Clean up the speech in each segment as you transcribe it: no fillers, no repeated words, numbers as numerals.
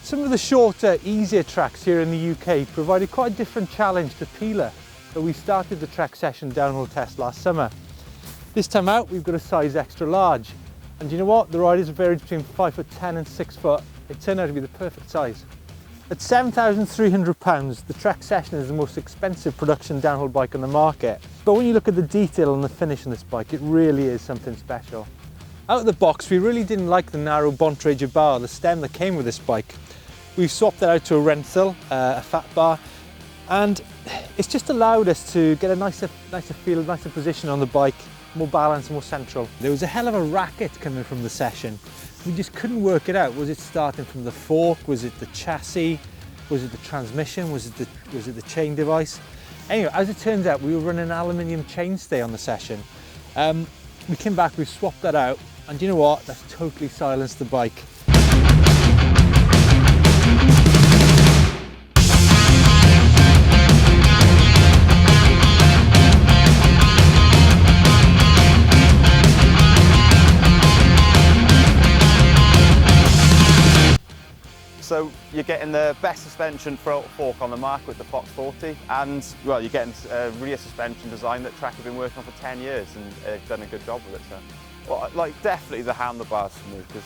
Some of the shorter, easier tracks here in the UK provided quite a different challenge to Peeler, so we started the track session downhill test last summer. This time out we've got a size extra large, and you know what, the riders varied between 5'10" and 6 foot. It turned out to be the perfect size. At £7,300, the track session is the most expensive production downhill bike on the market, but when you look at the detail and the finish on this bike, it really is something special. Out of the box, we really didn't like the narrow Bontrager bar, the stem that came with this bike. We've swapped that out to a Renthal, a fat bar, and it's just allowed us to get a nicer feel, nicer position on the bike, more balance, more central. There was a hell of a racket coming from the session. We just couldn't work it out. Was it starting from the fork? Was it the chassis? Was it the transmission? Was it the chain device? Anyway, as it turns out, we were running an aluminium chainstay on the session. We came back, we swapped that out, and you know what? That's totally silenced the bike. So you're getting the best suspension fork on the market with the Fox 40, and well, you're getting a rear suspension design that Trek have been working on for 10 years, and they've done a good job with it. So, well, like definitely the handlebars for me, because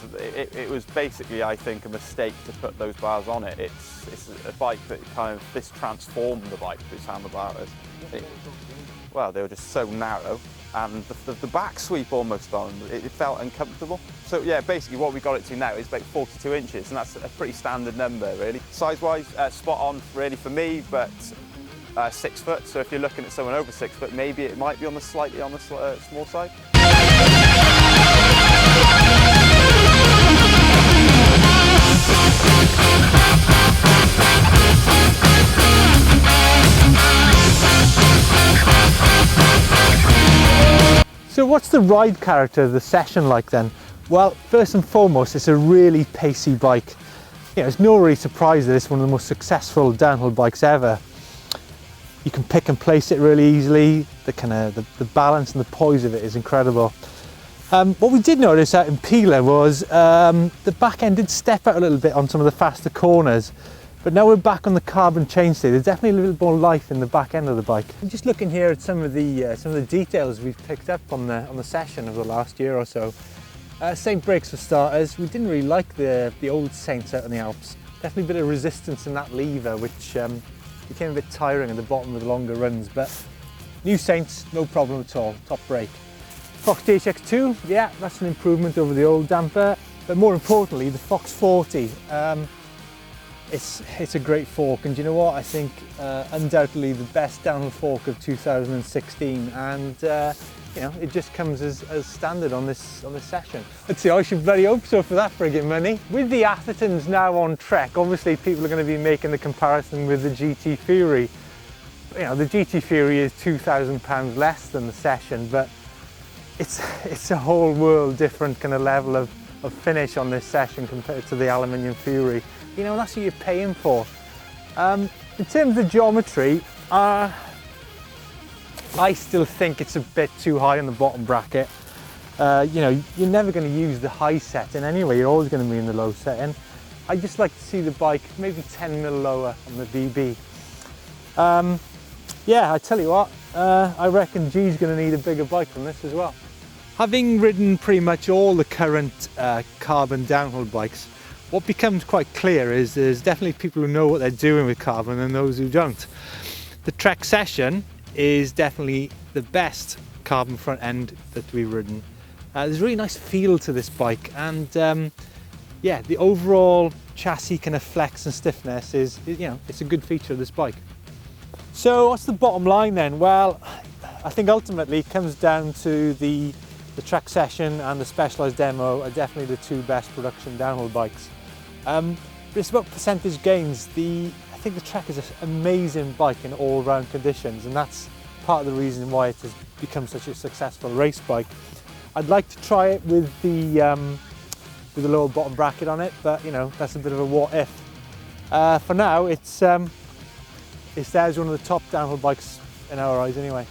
it was basically, I think, a mistake to put those bars on it. It's a bike that this transformed the bike, this handlebars. Well, they were just so narrow, and the back sweep almost on, it felt uncomfortable. So yeah, basically what we got it to now is about 42 inches, and that's a pretty standard number really. Size-wise, spot on really for me, but 6 foot, so if you're looking at someone over 6 foot, maybe it might be on the slightly on the small side. So what's the ride character of the session like then? Well, first and foremost, it's a really pacey bike. You know, it's no really surprise that it's one of the most successful downhill bikes ever. You can pick and place it really easily. The balance and the poise of it is incredible. What we did notice out in Peeler was the back end did step out a little bit on some of the faster corners. But now we're back on the carbon chainstay, there's definitely a little bit more life in the back end of the bike. I'm just looking here at some of the details we've picked up on the session over the last year or so. Saint brakes for starters. We didn't really like the old Saints out in the Alps. Definitely a bit of resistance in that lever, which became a bit tiring at the bottom with the longer runs. But new Saints, no problem at all. Top brake. Fox DHX2, yeah, that's an improvement over the old damper. But more importantly, the Fox 40. It's a great fork, and you know what, I think undoubtedly the best downhill fork of 2016, and you know, it just comes as standard on this session. I'd say I should bloody hope so for that friggin' money. With the Athertons now on Trek, obviously people are going to be making the comparison with the GT Fury. You know, the GT Fury is £2,000 less than the session, but it's a whole world different kind of level of finish on this session compared to the aluminium Fury. You know, that's what you're paying for. In terms of geometry, I still think it's a bit too high on the bottom bracket. You know, you're never going to use the high setting anyway, you're always going to be in the low setting. I'd just like to see the bike maybe 10 mil lower on the BB. Yeah, I tell you what, I reckon G's going to need a bigger bike than this as well. Having ridden pretty much all the current carbon downhill bikes, what becomes quite clear is there's definitely people who know what they're doing with carbon and those who don't. The Trek Session is definitely the best carbon front end that we've ridden. There's a really nice feel to this bike, and yeah, the overall chassis kind of flex and stiffness is, you know, it's a good feature of this bike. So what's the bottom line then? Well, I think ultimately it comes down to the Trek Session and the Specialized Demo are definitely the two best production downhill bikes. But it's about percentage gains. I think the Trek is an amazing bike in all-round conditions, and that's part of the reason why it has become such a successful race bike. I'd like to try it with the lower bottom bracket on it, but you know, that's a bit of a what if. For now, it's there as one of the top downhill bikes in our eyes anyway.